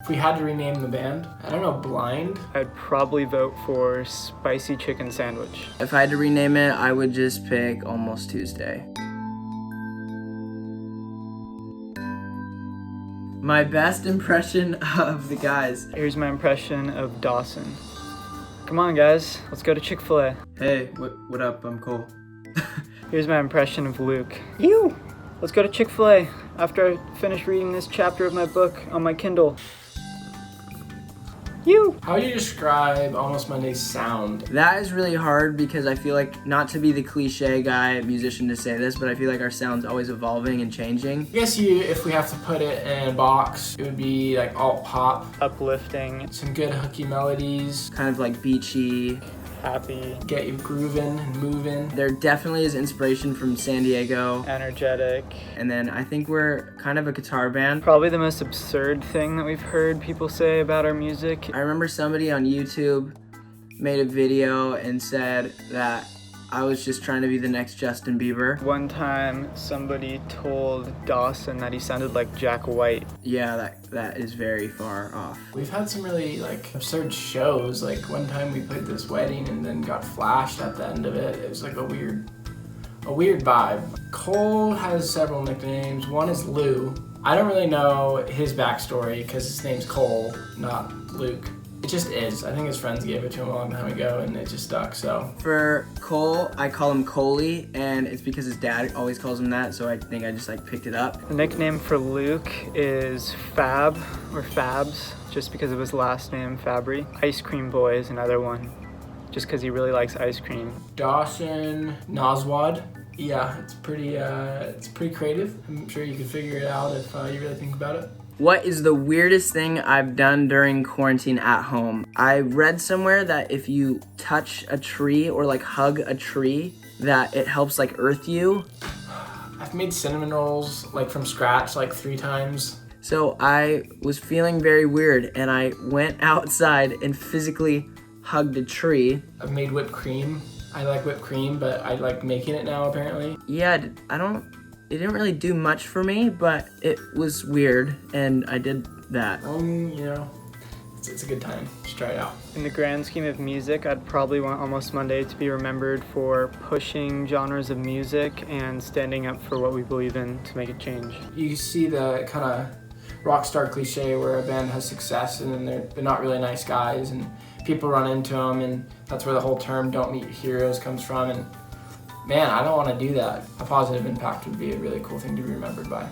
If we had to rename the band, I don't know, Blind? I'd probably vote for Spicy Chicken Sandwich. If I had to rename it, I would just pick Almost Tuesday. My best impression of the guys. Here's my impression of Dawson. Come on, guys, let's go to Chick-fil-A. Hey, what up? I'm Cole. Here's my impression of Luke. You! Let's go to Chick-fil-A after I finish reading this chapter of my book on my Kindle. You! How would you describe Almost Monday's sound? That is really hard because I feel like, not to be the cliche guy, musician to say this, but I feel like our sound's always evolving and changing. I guess if we have to put it in a box, it would be like alt pop. Uplifting. Some good hooky melodies. Kind of like beachy. Happy. Get you grooving and moving. There definitely is inspiration from San Diego. Energetic. And then I think we're kind of a guitar band. Probably the most absurd thing that we've heard people say about our music. I remember somebody on YouTube made a video and said that I was just trying to be the next Justin Bieber. One time, somebody told Dawson that he sounded like Jack White. Yeah, that is very far off. We've had some really absurd shows. Like one time we played this wedding and then got flashed at the end of it. It was like a weird vibe. Cole has several nicknames. One is Lou. I don't really know his backstory because his name's Cole, not Luke. It just is. I think his friends gave it to him a long time ago and it just stuck, so. For Cole, I call him Coley, and it's because his dad always calls him that, so I think I just picked it up. The nickname for Luke is Fab, or Fabs, just because of his last name, Fabry. Ice Cream Boy is another one, just because he really likes ice cream. Dawson Noswad. Yeah, it's pretty creative. I'm sure you can figure it out if you really think about it. What is the weirdest thing I've done during quarantine at home? I read somewhere that if you touch a tree or hug a tree, that it helps earth you. I've made cinnamon rolls from scratch 3 times. So I was feeling very weird and I went outside and physically hugged a tree. I've made whipped cream. I like whipped cream, but I like making it now apparently. Yeah, it didn't really do much for me, but it was weird, and I did that. It's a good time. Just try it out. In the grand scheme of music, I'd probably want Almost Monday to be remembered for pushing genres of music and standing up for what we believe in to make a change. You see the kind of rock star cliche where a band has success and then they're not really nice guys and people run into them, and that's where the whole term "don't meet heroes" comes from. And man, I don't want to do that. A positive impact would be a really cool thing to be remembered by.